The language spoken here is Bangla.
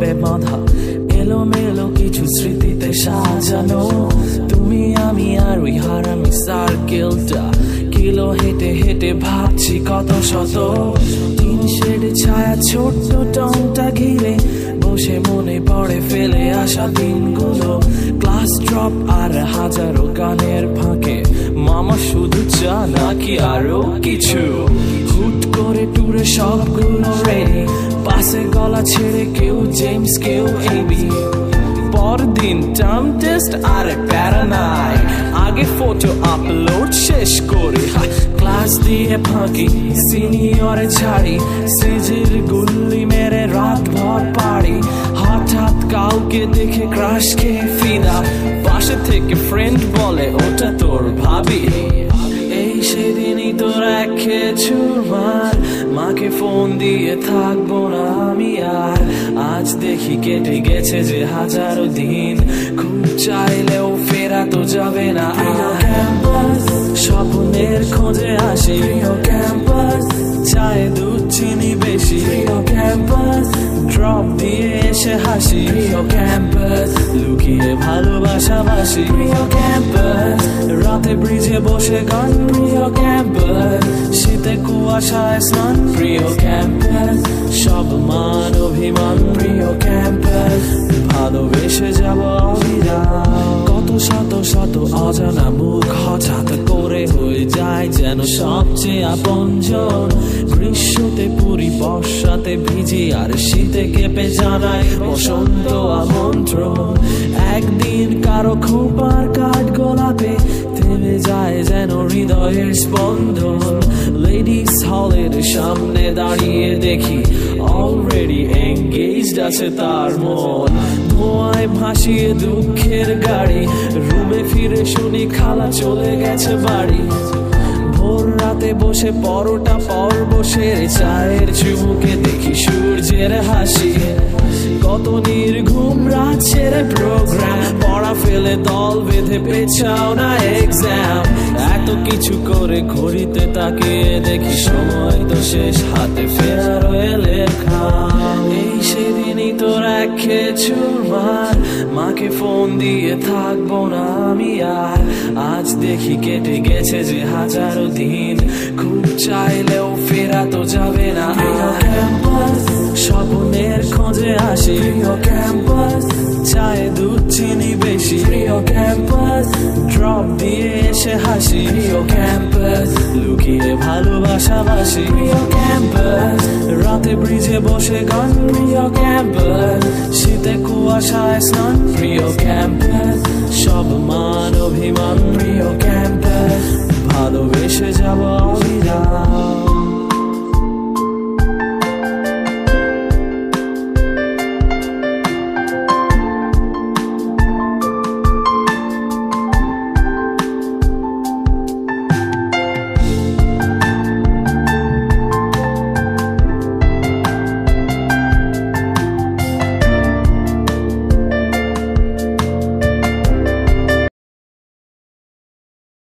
করে বাঁধা এলোমেলো কিছু স্মৃতিতে সাজানো তুমি আমি আর ওই হারামি সার্কেলটা কিলো হেঁটে হেঁটে ভাবছি কত শত তিন শেডে ছায়া ছোট্ট টংটা ঘিরে বসে মনে পড়ে ফেলে আসা দিনগুলো ক্লাস ড্রপ আর হাজারো গানের ফাঁকে মামা শুধু চা নাকি আরো কিছু হুট করে টুরে সবগুলো রেডি পাশে গলা ছেড়ে কেউ জেমস কেউ এবি পরদিন টার্ম টেস্ট আর প্যারা নাই আগে ফটো আপলোড শেষ করে ক্লাস দিয়ে ফাঁকি সিনিয়রে ছাড়ি সিজির গুল্লি মেরে রাত ভর পাড়ি হঠাৎ কাউকে দেখে ক্রাশ খেয়ে ফিদা পাশে থেকে ফ্রেন্ড বলে ওটা তোর ভাবি এই সেদিনই তোর এক চুরমার মাকে ফোন দিয়ে থাকবো না আমি আর আজ দেখি কেটে গেছে যে হাজারো দিন খুব চাইলেও ফেরা তো যাবে না ক্যাম্পাস স্বপ্নের খোঁজে আসি ক্যাম্পাস চায় দুধ চিনি বেশি ক্যাম্পাস ড্রপ দিয়ে এসে হাসি ক্যাম্পাস লুকিয়ে ভালোবাসাবাসি ক্যাম্পাস রাতে ব্রিজে বসে গান প্রিয় ক্যাম্পাস শীতে কুয়াশায় স্নান প্রিয় ক্যাম্পাস সব মান অভিমান প্রিয় ক্যাম্পাস ভালোবেসে যাব কত শত শত অজানা মুখ হঠাৎ করে হয়ে যায় যেন সবচেয়ে আপনজন গ্রীষ্মতে পুরি বর্ষাতে ভিজি আর শীতে কেঁপে জানাই বসন্ত আমন্ত্রণ একদিন কারো খোপার কাঠ গোলাপে থেমে যায় যেন হৃদয়ের স্পন্দন লেডিস হলের সামনে দাঁড়িয়ে দেখি অলরেডি এঙ্গেজড আছে তার মন ধোঁয়ায় ভাসিয়ে দুঃখের গাড়ি রুমে ফিরে শুনি খালা চলে গেছে বাড়ি ভোর রাতে বসে পরোটা পর বসে চায়ের চুমুকে দেখি সূর্যের হাসি কত নির্ঘুম রাত ছেড়ে প্রোগ্রাম পড়া ফেলে দল বেঁধে পেছাও না এক্সাম এত কিছু করে ঘড়িতে তাকিয়ে দেখি সময় তো শেষ হাতে ফেরা রয়ে লেখা এই সেদিনই তোর এক চুরমার মাকে ফোন দিয়ে থাকবো না আমি আর আজ দেখি কেটে গেছে যে হাজারো দিন খুব চাইলেও ফেরা তো যাবে না ক্যাম্পাস স্বপ্নের খোঁজে আসি ক্যাম্পাস চায় দুধ চিনি বেশি ক্যাম্পাস ড্রপ দিয়ে এসে হাসি ক্যাম্পাস লুকিয়ে ভালোবাসাবাসি ক্যাম্পাস রাতে ব্রিজে বসে গান প্রিয় ক্যাম্পাস শীতে কুয়াশায় স্নান প্রিয় ক্যাম্পাস সব মান অভিমান প্রিয় ক্যাম্পাস ভালোবেসে যাব অবিরাম